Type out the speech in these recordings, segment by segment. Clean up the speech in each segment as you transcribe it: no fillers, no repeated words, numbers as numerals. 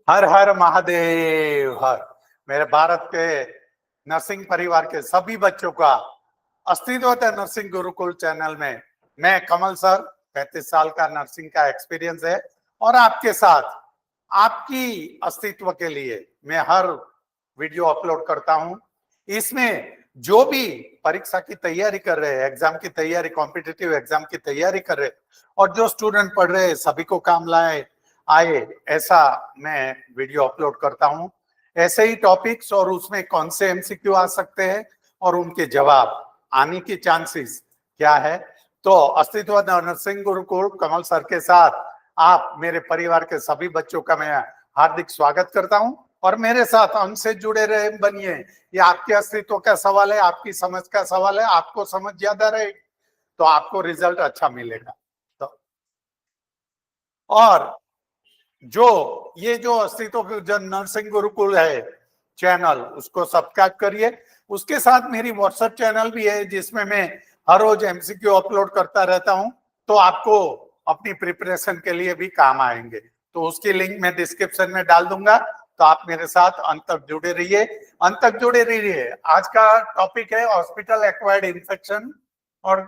हर हर महादेव हर। मेरे भारत के नर्सिंग परिवार के सभी बच्चों का अस्तित्व नर्सिंग गुरुकुल चैनल में। मैं कमल सर, 35 साल का नर्सिंग का एक्सपीरियंस है और आपके साथ आपकी अस्तित्व के लिए मैं हर वीडियो अपलोड करता हूं। इसमें जो भी परीक्षा की तैयारी कर रहे हैं, एग्जाम की तैयारी, कॉम्पिटिटिव एग्जाम की तैयारी कर रहे हैं और जो स्टूडेंट पढ़ रहे हैं, सभी को काम आए ऐसा मैं वीडियो अपलोड करता हूं। ऐसे ही टॉपिक्स और उसमें कौन से एमसीक्यू आ सकते हैं और उनके जवाब आने की चांसेस क्या है। तो अस्तित्व नर्सिंग गुरुकुल कमल सर के साथ आप मेरे परिवार के सभी बच्चों का मैं हार्दिक स्वागत करता हूं और मेरे साथ हमसे जुड़े रहे बनिए। ये आपके अस्तित्व का सवाल है, आपकी समझ का सवाल है। आपको समझ ज्यादा रहे तो आपको रिजल्ट अच्छा मिलेगा। तो और जो अस्तित्व जो नर्सिंग गुरुकुल है चैनल, उसको सब्सक्राइब करिए। उसके साथ मेरी व्हाट्सएप चैनल भी है जिसमें मैं हर रोज एमसीक्यू अपलोड करता रहता हूं, तो आपको अपनी प्रिपरेशन के लिए भी काम आएंगे। तो उसकी लिंक मैं डिस्क्रिप्शन में डाल दूंगा, तो आप मेरे साथ अंत तक जुड़े रहिए, अंत तक जुड़े रहिए। आज का टॉपिक है हॉस्पिटल एक्वायर्ड इन्फेक्शन और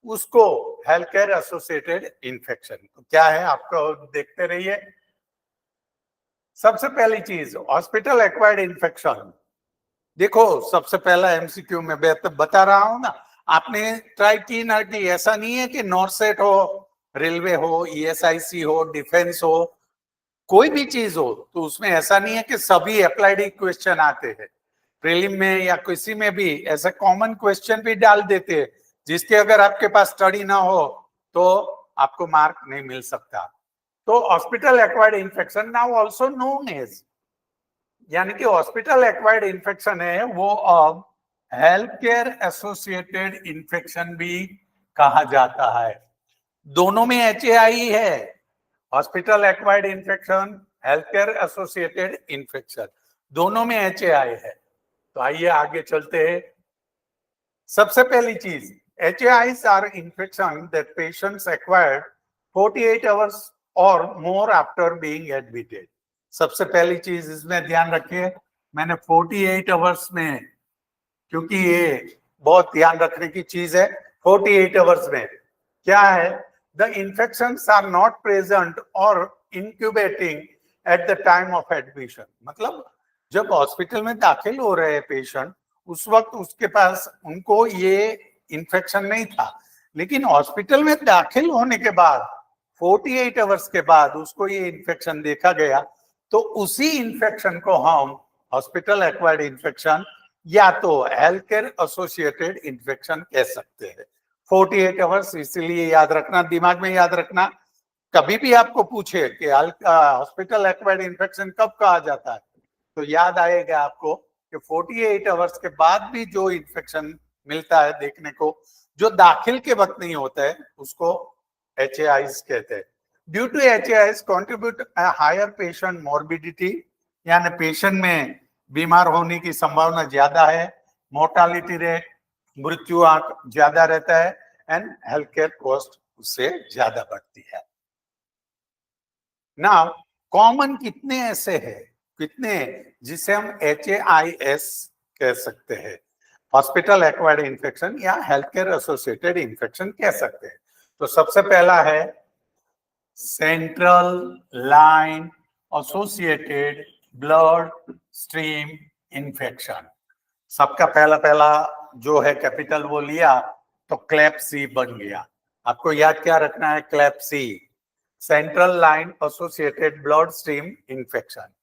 उसको हेल्थ केयर एसोसिएटेड इन्फेक्शन। तो क्या है आपको देखते रहिए। सबसे पहली चीज हॉस्पिटल एक्वायर्ड इन्फेक्शन। देखो, सबसे पहला एमसीक्यू में बता रहा हूं ना, आपने ट्राई की ना कि ऐसा नहीं है कि नॉर्सेट हो, रेलवे हो, ईएसआईसी हो, डिफेंस हो, कोई भी चीज हो, तो उसमें ऐसा नहीं है कि सभी अप्लाइड क्वेश्चन आते हैं। प्रीलिम में या किसी में भी ऐसे कॉमन क्वेश्चन भी डाल देते हैं जिसके अगर आपके पास स्टडी ना हो तो आपको मार्क नहीं मिल सकता। तो hospital acquired infection now also known as, यानी कि हॉस्पिटल एक्वायर्ड इन्फेक्शन है वो अब हेल्थ केयर एसोसिएटेड इन्फेक्शन भी कहा जाता है। दोनों में एचएआई है, hospital acquired infection, health care associated infection, दोनों में एचएआई है। तो आइए आगे चलते हैं। सबसे पहली चीज, HAIs are infection that patients acquired 48 hours or more after being admitted। सबसे पहली चीज इसमें ध्यान रखिए, मैंने 48 आवर्स में, क्योंकि ये बहुत ध्यान रखने की चीज है। 48 आवर्स में क्या है, the infections are not present और incubating at the time of admission. मतलब जब हॉस्पिटल में दाखिल हो रहे हैं पेशेंट, उस वक्त उसके पास उनको ये इन्फेक्शन नहीं था, लेकिन हॉस्पिटल में दाखिल होने के बाद 48 आवर्स के बाद उसको ये इन्फेक्शन देखा गया, तो उसी इन्फेक्शन को हम हॉस्पिटल एक्वायर्ड इन्फेक्शन या तो हेल्थ केयर एसोसिएटेड इन्फेक्शन कह सकते हैं। 48 आवर्स इसलिए याद रखना, दिमाग में याद रखना, कभी भी आपको पूछे कि हॉस्पिटल एक्वायर्ड इन्फेक्शन कब कहा जाता है, तो याद आएगा आपको कि 48 आवर्स के बाद भी जो इन्फेक्शन मिलता है देखने को, जो दाखिल के वक्त नहीं होता है, उसको HAIs कहते हैं। Due to HAIs contribute higher patient morbidity, यानी पेशेंट में बीमार होने की संभावना ज्यादा है, मोर्टालिटी रेट, मृत्यु आंक ज्यादा रहता है, एंड हेल्थ केयर कॉस्ट उससे ज्यादा बढ़ती है। नाउ कॉमन कितने ऐसे हैं, कितने जिसे हम HAIs कह सकते हैं, हॉस्पिटल एक्वायर्ड इन्फेक्शन या हेल्थ केयर एसोसिएटेड इन्फेक्शन कह सकते हैं। तो सबसे पहला है central line associated blood stream infection. सबका पहला पहला जो है कैपिटल वो लिया तो क्लैप्सी बन गया। आपको याद क्या रखना है, CLABSI, central line associated blood stream infection.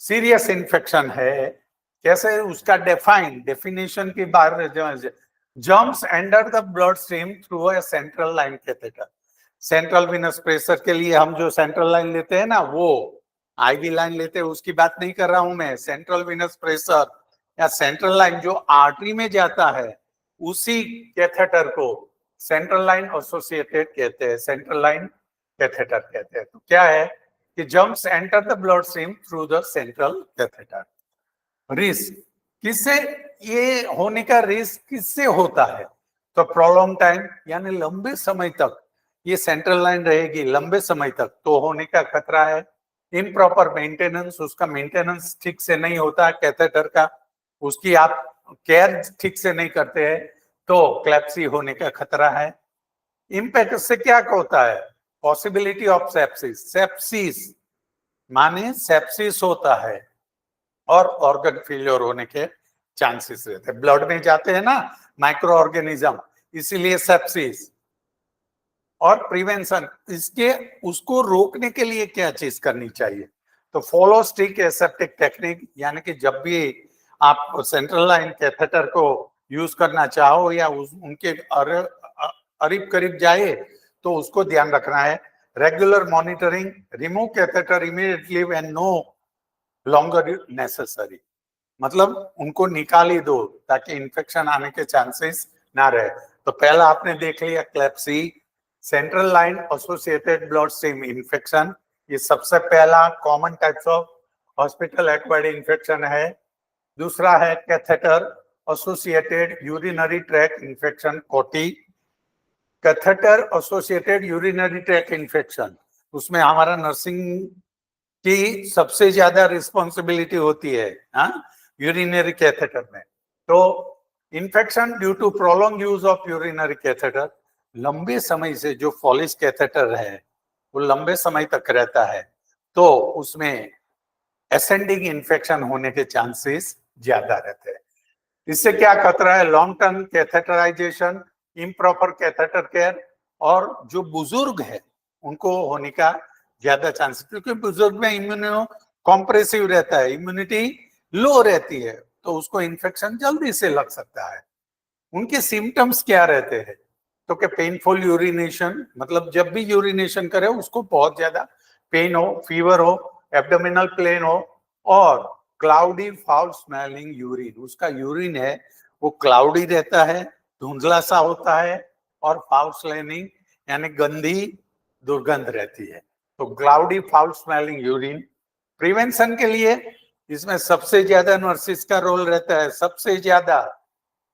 Serious infection है, कैसे उसका डेफिनेशन की बात, jumps enter the blood stream through a central line catheter. Central venous pressure के लिए हम जो सेंट्रल लाइन लेते हैं ना, वो आईवी लाइन लेते हैं, उसकी बात नहीं कर रहा हूं मैं। सेंट्रल विनस प्रेशर या सेंट्रल लाइन जो आर्टरी में जाता है, उसी कैथेटर को सेंट्रल लाइन एसोसिएटेड कहते हैं, सेंट्रल लाइन कैथेटर कहते हैं। तो क्या है कि germs enter the blood stream through the central catheter. Risk किससे, ये होने का रिस्क किससे होता है, तो प्रोलॉन्ग टाइम, यानी लंबे समय तक ये सेंट्रल लाइन रहेगी लंबे समय तक तो होने का खतरा है। इम्प्रॉपर मेंटेनेंस, उसका मेंटेनेंस ठीक से नहीं होता कैथेटर का, उसकी आप केयर ठीक से नहीं करते हैं तो क्लैप्सी होने का खतरा है। इम्पैक्ट से क्या होता है? Possibility of sepsis. सेप्सिस माने सेप्सिस होता है और ऑर्गन फेलियर होने के चांसेस रहते हैं। ब्लड में जाते हैं ना माइक्रो ऑर्गेनिज्म, इसीलिए सेप्सिस। और प्रिवेंशन, इसके उसको रोकने के लिए क्या चीज करनी चाहिए? तो फॉलो स्टिक एसेप्टिक टेक्निक, यानी कि जब भी आप सेंट्रल लाइन कैथेटर को यूज करना चाहो या उनके करीब करीब जाए तो उसको ध्यान रखना है। Regular monitoring, remove catheter immediately when no longer necessary, मतलब उनको निकाल ही दो ताकि इन्फेक्शन आने के चांसेस ना रहे। तो पहला आपने देख लिया CLABSI, central line associated blood stream infection, ये सबसे पहला common types of hospital acquired infection है। दूसरा है catheter associated urinary tract infection, CAUTI. Catheter associated urinary tract infection, उसमें हमारा नर्सिंग की सबसे ज्यादा रिस्पॉन्सिबिलिटी होती है यूरिनरी कैथेटर में। तो infection due to prolong use of urinary catheter, लंबे समय से जो फॉलिस कैथेटर है वो लंबे समय तक रहता है तो उसमें एसेंडिंग इन्फेक्शन होने के चांसेस ज्यादा रहते हैं। इससे क्या खतरा है? Long term catheterization, improper catheter care, और जो बुजुर्ग है उनको होने का ज्यादा चांस, क्योंकि बुजुर्ग में इम्यूनो कॉम्प्रेसिव रहता है, इम्यूनिटी लो रहती है तो उसको इन्फेक्शन जल्दी से लग सकता है। उनके सिम्टम्स क्या रहते हैं? तो कि पेनफुल यूरिनेशन, मतलब जब भी यूरिनेशन करे उसको बहुत ज्यादा पेन हो, फीवर हो, एब्डोमिनल पेन हो, और क्लाउडी फाउल स्मेलिंग यूरिन, उसका यूरिन है वो क्लाउडी रहता है, धुंधला सा होता है, और फाउल स्मेलिंग यानी गंदी दुर्गंध रहती है। तो cloudy foul smelling urine. Prevention के लिए इसमें सबसे ज्यादा नर्सिस का रोल रहता है, सबसे ज्यादा।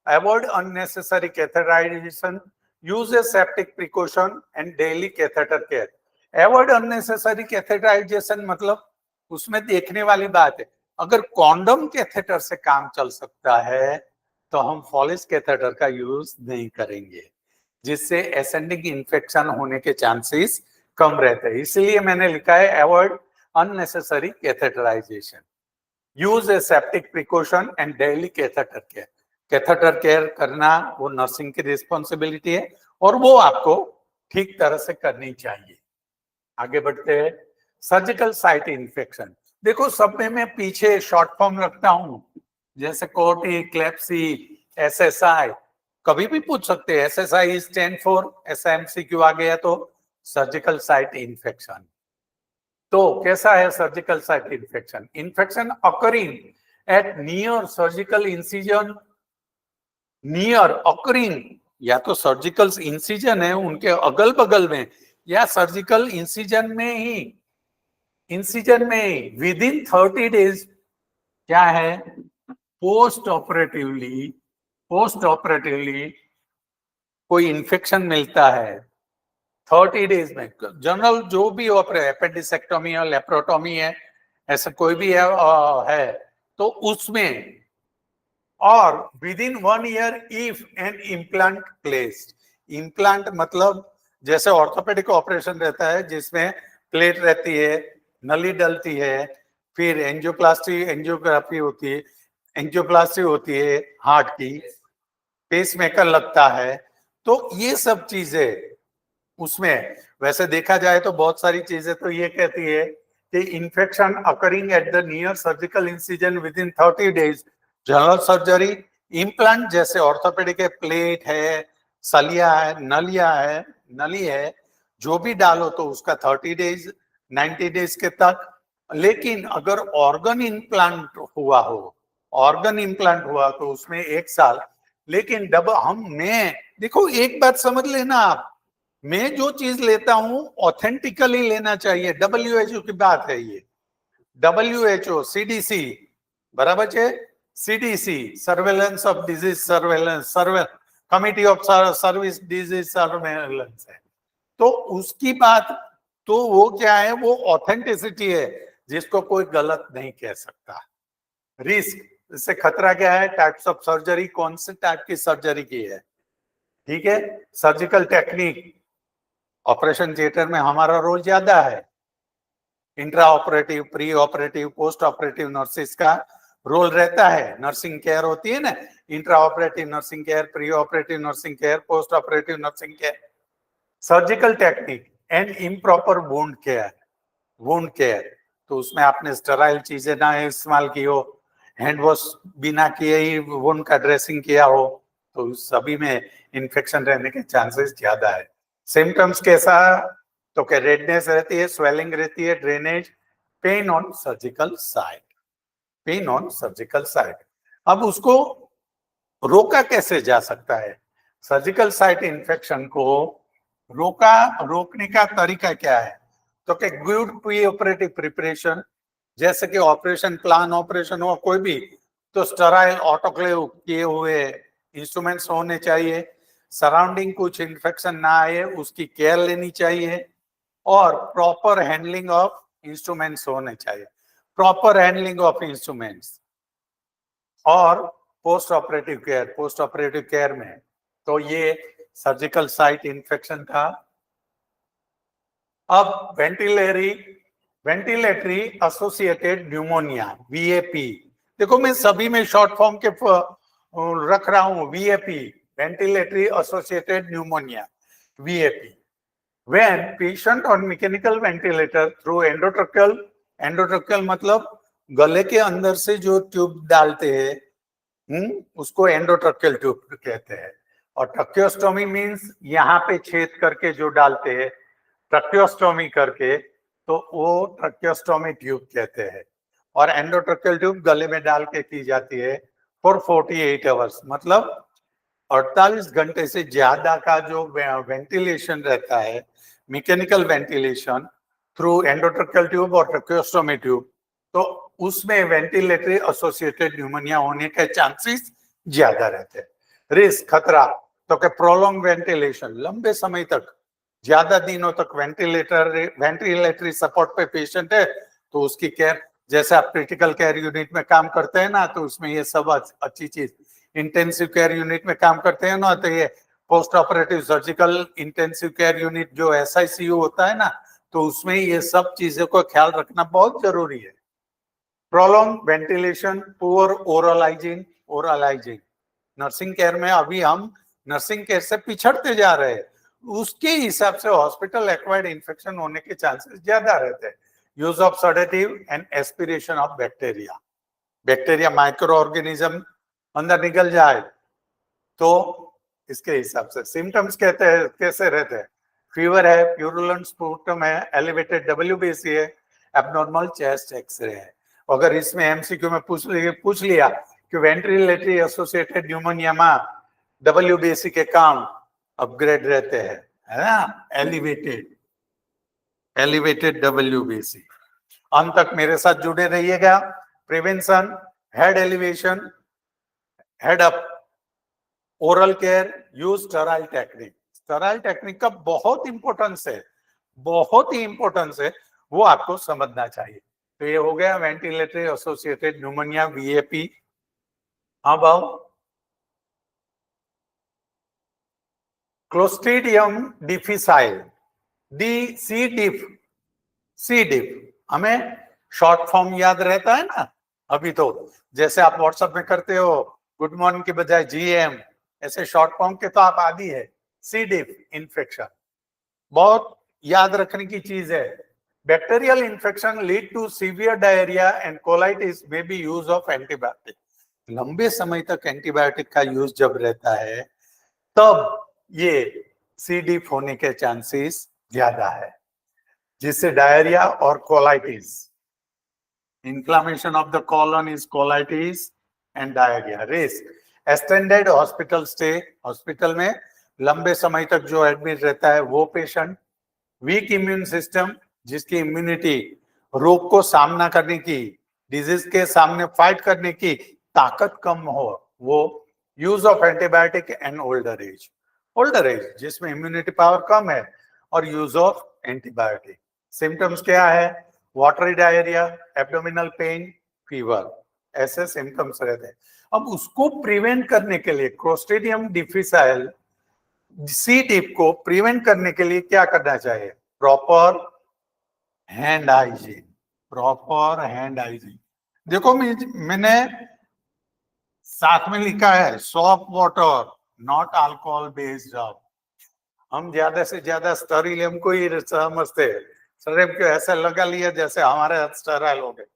Avoid unnecessary catheterization, use a septic precaution and daily catheter care. Avoid unnecessary catheterization मतलब उसमें देखने वाली बात है, अगर कॉन्डम कैथेटर से काम चल सकता है तो हम फॉलिस कैथेटर का यूज नहीं करेंगे, जिससे एसेंडिंग इन्फेक्शन होने के चांसेस कम रहते हैं। इसलिए मैंने लिखा है avoid unnecessary catheterization, use aseptic precaution and daily catheter care. Catheter care करना वो नर्सिंग की रिस्पॉन्सिबिलिटी है और वो आपको ठीक तरह से करनी चाहिए। आगे बढ़ते हैं। सर्जिकल साइट इन्फेक्शन, देखो सब में मैं पीछे शॉर्ट फॉर्म रखता हूं, जैसे कोटी, क्लेप्सी, एसएसआई, कभी भी पूछ सकते हैं। एसएसआई स्टैंड फॉर, ऐसा एमसीक्यू आ गया तो सर्जिकल साइट इन्फेक्शन। तो कैसा है surgical site infection? Infection occurring at near surgical incision, near occurring, या तो सर्जिकल इंसिजन है उनके अगल बगल में, या सर्जिकल इंसिजन में ही विद इन 30 डेज, क्या है, पोस्ट ऑपरेटिवली कोई इन्फेक्शन मिलता है 30 डेज में। जनरल जो भी एपेंडिसेक्टोमी है, लेप्रोटोमी है, ऐसा कोई भी है तो उसमें, और within 1 year if an implant placed. Implant मतलब जैसे ऑर्थोपेडिक ऑपरेशन रहता है जिसमें प्लेट रहती है, नली डलती है, फिर एंजियोग्राफी होती है, एंजियोप्लास्टी होती है हार्ट की, पेसमेकर लगता है, तो ये सब चीजें उसमें वैसे देखा जाए तो बहुत सारी चीजें तो ये कहती है कि infection occurring at the near surgical incision with in 30 days, general surgery, implant जैसे ऑर्थोपेडिक है, प्लेट है, सलिया है, नली है, जो भी डालो तो उसका 30 डेज 90 डेज के तक। लेकिन अगर ऑर्गन इम्प्लांट हुआ तो उसमें 1 साल। लेकिन मैं देखो एक बात समझ लेना आप, मैं जो चीज लेता हूं ऑथेंटिकली लेना चाहिए। WHO की बात है ये, WHO, CDC बराबर है, CDC surveillance of disease surveillance, committee of service disease surveillance है। तो उसकी बात तो वो क्या है, वो ऑथेंटिसिटी है जिसको कोई गलत नहीं कह सकता। रिस्क, इससे खतरा क्या है, टाइप्स ऑफ सर्जरी, कौन से टाइप की सर्जरी की है, ठीक है। सर्जिकल टेक्निक, ऑपरेशन थिएटर में हमारा रोल ज्यादा है। Intra operative, pre operative, post operative nurses का रोल रहता है। नर्सिंग केयर होती है ना, intra operative nursing care, pre operative nursing care, post operative nursing care. Surgical technique and improper wound care, wound care, तो उसमें आपने स्टेराइल चीजें ना इस्तेमाल की हो, हैंड वॉश बिना किए ही वुंड का ड्रेसिंग किया हो, तो सभी में इन्फेक्शन रहने के चांसेस ज्यादा है। सिम्टम्स कैसा, तो क्या रेडनेस रहती है, स्वेलिंग रहती है, drainage, pain on surgical site, pain on surgical site. अब उसको रोका कैसे जा सकता है, सर्जिकल साइट इन्फेक्शन को रोकने का तरीका क्या है, तो कि गुड प्री ऑपरेटिव प्रिपरेशन, जैसे कि ऑपरेशन प्लान ऑपरेशन हो कोई भी, तो स्टेराइल ऑटोक्लेव किए हुए इंस्ट्रूमेंट्स होने चाहिए, सराउंडिंग कुछ इन्फेक्शन ना आए उसकी केयर लेनी चाहिए, और प्रॉपर हैंडलिंग ऑफ इंस्ट्रूमेंट्स होने चाहिए, प्रॉपर हैंडलिंग ऑफ इंस्ट्रूमेंट्स। और post operative care, post operative care में तो ये सर्जिकल साइट इन्फेक्शन था। अब वेंटिलेटरी एसोसिएटेड न्यूमोनिया, वीएपी, देखो मैं सभी में शॉर्ट फॉर्म के रख रहा हूं, vap, ventilatory associated pneumonia, vap. When patient on mechanical ventilator through endotracheal, endotracheal मतलब गले के अंदर से जो ट्यूब डालते हैं, उसको एंडोट्रकेल ट्यूब कहते हैं। और ट्रकियोस्टोमी मींस यहाँ पे छेद करके जो डालते हैं, ट्रकियोस्टोमी करके, तो वो ट्रकियोस्टोमी ट्यूब कहते हैं। और एंडोट्रकेल ट्यूब गले में डाल के की जाती है फॉर 48 आवर्स, मतलब 48 घंटे से ज्यादा का जो वेंटिलेशन रहता है, मैकेनिकल वेंटिलेशन थ्रू एंडोट्रकेल ट्यूब और ट्रकियोस्टोमी ट्यूब, तो उसमें वेंटिलेटरी एसोसिएटेड न्यूमोनिया होने के चांसेस ज्यादा रहते हैं। रिस्क, खतरा, तो कि प्रोलॉन्ग वेंटिलेशन, लंबे समय तक, ज्यादा दिनों तक वेंटिलेटरी सपोर्ट पे पेशेंट है, तो उसकी केयर, जैसे आप क्रिटिकल केयर यूनिट में काम करते हैं ना, तो उसमें ये सब अच्छी चीज, इंटेंसिव केयर यूनिट में काम करते हैं ना, तो ये post operative surgical intensive care unit जो SICU होता है ना, तो उसमें ये सब चीजों को ख्याल रखना बहुत जरूरी है। Prolong ventilation, poor oral hygiene, oral hygiene, nursing care में अभी हम नर्सिंग केयर से पिछड़ते जा रहे हैं, उसके हिसाब से हॉस्पिटल एक्वायर्ड इन्फेक्शन होने के चांसेस ज्यादा रहते हैं। Use of sedative and aspiration of bacteria, bacteria micro organism अंदर निकल जाए, तो इसके हिसाब से सिम्टम्स कहते हैं कैसे रहते हैं, फीवर है, प्यूरुलेंट स्पूटम है, एलिवेटेड WBC है, एबनॉर्मल चेस्ट एक्सरे है। अगर इसमें MCQ में पूछ लिया कि वेंटिलेटरी एसोसिएटेड न्यूमोनिया में WBC के काम अपग्रेड रहते हैं, है ना, एलिवेटेड WBC। अंत तक मेरे साथ जुड़े रहिएगा। Prevention, head elevation, head up, oral care, use sterile technique. Sterile technique का बहुत इंपॉर्टेंस है, बहुत ही इंपॉर्टेंस है, वो आपको समझना चाहिए। तो ये हो गया वेंटिलेटरी एसोसिएटेड न्यूमोनिया, VAP। अब आओ क्लोस्ट्रीडियम डिफिसाइल, सी डिफ, हमें शॉर्ट फॉर्म याद रहता है ना। अभी तो जैसे आप व्हाट्सएप में करते हो गुड मॉर्निंग के बजाय GM, ऐसे शॉर्ट फॉर्म के तो आप आदि है। सी डिफ इन्फेक्शन बहुत याद रखने की चीज है। Bacterial infection lead to severe diarrhoea and colitis, maybe use of antibiotic. लंबे समय तक एंटीबायोटिक का यूज जब रहता है, तब ये सी डिफ होने के चांसेस ज्यादा है, जिससे डायरिया और colitis, inflammation of the colon is colitis and diarrhea. Risk, extended hospital stay, hospital में लंबे समय तक जो एडमिट रहता है वो पेशेंट, वीक इम्यून सिस्टम, जिसकी इम्यूनिटी रोग को सामना करने की, डिजीज के सामने फाइट करने की ताकत कम हो, वो, use of antibiotic and older age जिसमें इम्यूनिटी पावर कम है, और यूज ऑफ एंटीबायोटिक। सिम्टम्स क्या है? Watery diarrhoea, abdominal pain, fever, ऐसे सिम्टम्स रहते हैं। अब उसको प्रिवेंट करने के लिए क्लोस्ट्रीडियम डिफिसाइल सी डिफ को प्रिवेंट करने के लिए क्या करना चाहिए? Proper hand hygiene, proper hand hygiene. देखो मैंने साथ में लिखा है shop water not alcohol based drug. हम ज्यादा से ज्यादा स्टेरिलियम को ही समझते हैं, स्टेरिलियम को ऐसा लगा लिया जैसे हमारे स्टेराइल हो गए।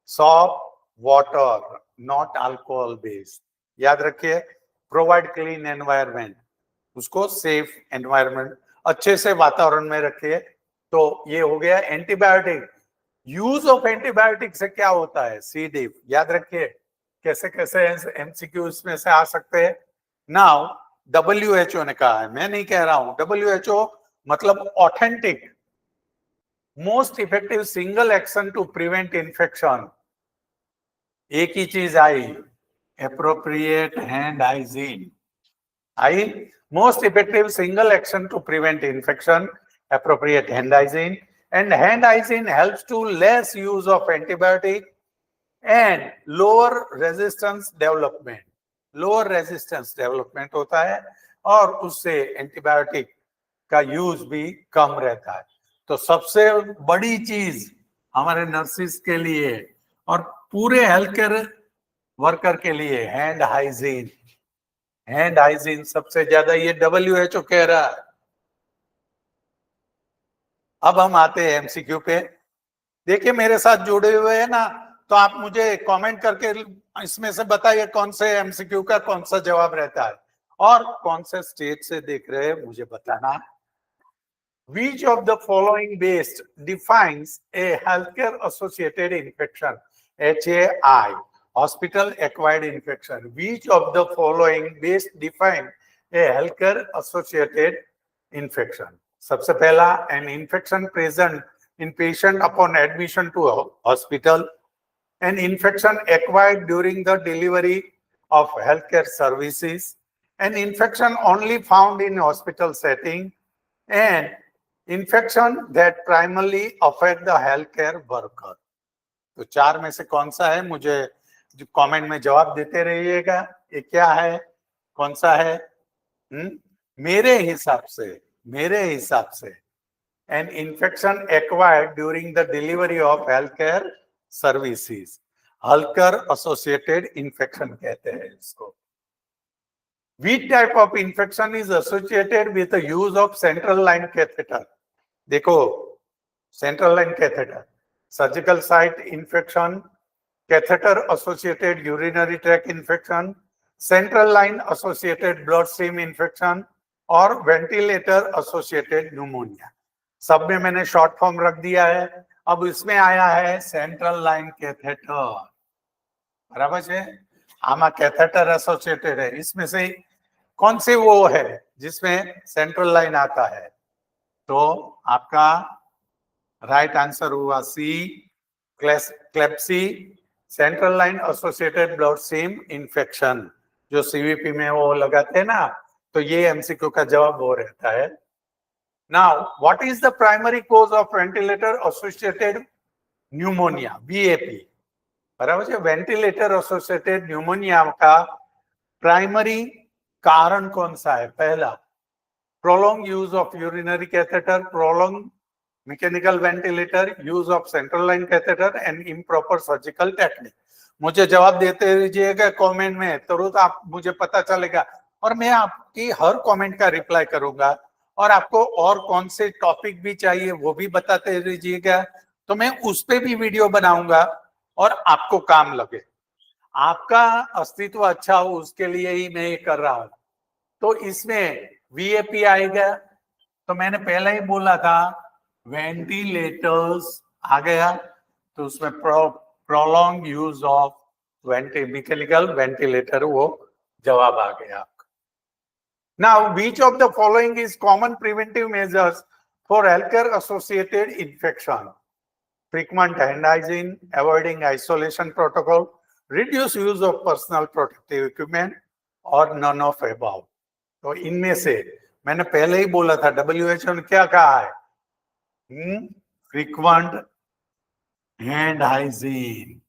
Shop water not alcohol based, याद रखिए। प्रोवाइड क्लीन एनवायरनमेंट, उसको सेफ एनवायरनमेंट, अच्छे से वातावरण में रखिए। तो ये हो गया एंटीबायोटिक। यूज ऑफ एंटीबायोटिक से क्या होता है? सी डिफ, याद रखिए। कैसे कैसे एमसीक्यू इसमें से आ सकते हैं। नाउ WHO ने कहा है, मैं नहीं कह रहा हूं, WHO मतलब authentic most effective single action to prevent infection. एक ही चीज आई, एप्रोप्रिएट हैंड हाइजीन आई। Most effective single action to prevent infection, appropriate hand hygiene, and hand hygiene helps to less use of antibiotic and lower resistance development. lower resistance development होता है और उससे antibiotic का यूज भी कम रहता है। तो सबसे बड़ी चीज हमारे नर्सिस के लिए और पूरे हेल्थ केयर वर्कर के लिए हैंड हाइजीन। हैंड हाइजीन सबसे ज्यादा ये WHO कह रहा है। अब हम आते हैं एमसीक्यू पे। देखिए मेरे साथ जुड़े हुए हैं ना, तो आप मुझे कमेंट करके इसमें से बताइए कौन से एमसीक्यू का कौन सा जवाब रहता है और कौन से स्टेट से देख रहे हैं मुझे बताना। Which of the following based defines a healthcare associated infection? HAI, hospital acquired infection. Which of the following based define a healthcare associated infection? सबसे पहला, an infection present in patient upon admission to a hospital, an infection acquired during the delivery of healthcare services, an infection only found in hospital setting, and infection that primarily affect the healthcare worker. तो चार में से कौन सा है? मुझे जो comment में जवाब देते रहिएगा। ये क्या है, कौन सा है? मेरे हिसाब से an infection acquired during the delivery of healthcare services, healthcare associated infection कहते हैं इसको। Which type of infection is associated with the use of central line catheter? देखो central line catheter, surgical site infection, catheter associated urinary tract infection, central line associated blood stream infection और ventilator associated pneumonia. सब में मैंने short form रख दिया है। अब इसमें आया है सेंट्रल लाइन कैथेटर, बराबर है। आमा कैथेटर एसोसिएटेड है, इसमें से कौन से वो है जिसमें सेंट्रल लाइन आता है? तो आपका राइट आंसर हुआ C, CLABSI, central line associated blood stream infection, जो सीवीपी में वो लगाते हैं ना। तो ये एमसीक्यू का जवाब वो रहता है। Now what is the primary cause of ventilator associated pneumonia, vap, बराबर है। वेंटिलेटर एसोसिएटेड न्यूमोनिया का प्राइमरी कारण कौन सा है? पहला, prolonged use of urinary catheter, prolonged mechanical ventilator, use of central line catheter and improper surgical technique. मुझे जवाब देते रहिएगा कमेंट में, तुरंत आप मुझे पता चलेगा और मैं आपकी हर कमेंट का रिप्लाई करूंगा। और आपको और कौन से टॉपिक भी चाहिए वो भी बताते रहिएगा, तो मैं उस पे भी वीडियो बनाऊंगा और आपको काम लगे, आपका अस्तित्व अच्छा हो, उसके लिए ही मैं ये कर रहा हूं। तो इसमें वीएपी आएगा, तो मैंने पहले ही बोला था वेंटिलेटर्स आ गया, तो उसमें prolong use of mechanical ventilator, वो जवाब आ गया आपका। Now which of the following is common preventive measures for healthcare associated infection? Frequent hand hygiene, avoiding isolation protocol, reduce use of personal protective equipment और none of above. तो इनमें से मैंने पहले ही बोला था, WHO ने क्या कहा है? Frequent hand hygiene.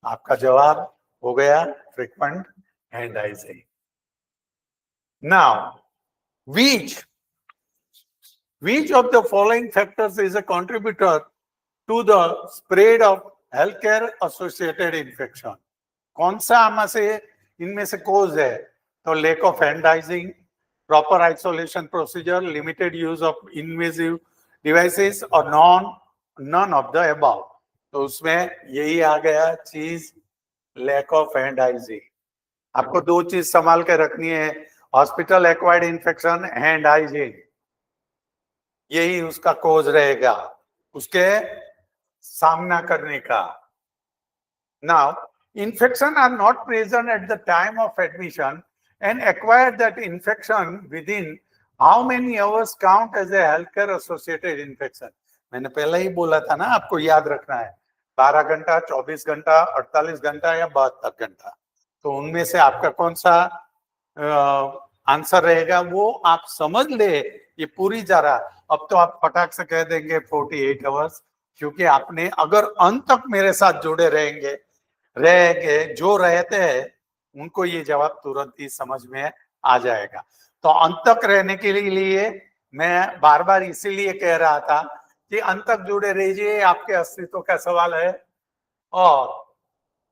आपका जवाब हो गया frequent hand hygiene. Now which of the following factors is a contributor to the spread of healthcare associated infection? कौन सा आमा से इनमें से कोज है? तो lack of hand hygiene, proper isolation procedure, limited use of invasive devices or none of the above. तो उसमें यही आ गया चीज, lack of hand hygiene. आपको दो चीज संभाल के रखनी है, hospital acquired infection, hand hygiene, यही उसका कोज रहेगा उसके सामना करने का। Now infection are not present at the time of admission and acquire that infection within how many hours count as a healthcare associated infection? मैंने पहले ही बोला था ना, आपको याद रखना है 12 घंटा, 24 घंटा, 48 घंटा या 72 घंटा। तो उनमें से आपका कौन सा आंसर रहेगा वो आप समझ ले, ये पूरी जरा। अब तो आप फटाक से कह देंगे 48 आवर्स, क्योंकि आपने अगर अंत तक मेरे साथ जुड़े रहेंगे जो रहते हैं उनको ये जवाब तुरंत ही समझ में आ जाएगा। तो अंत तक रहने के लिए मैं बार बार इसीलिए कह रहा था कि अंत तक जुड़े रहिए, आपके अस्तित्व का सवाल है। और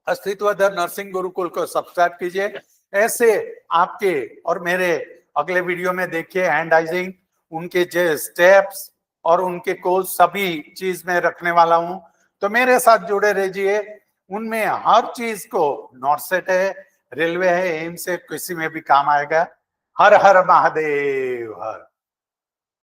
अस्तित्व द नर्सिंग गुरुकुल को सब्सक्राइब कीजिए, ऐसे आपके और मेरे अगले वीडियो में देखिए हैंड हाइजीन, उनके जो स्टेप्स और उनके कोर्स सभी चीज में रखने वाला हूं। तो मेरे साथ जुड़े रहिए, उनमें हर चीज को, नॉर्सेट है, रेलवे है, एम्स है, किसी में भी काम आएगा। हर हर महादेव हर।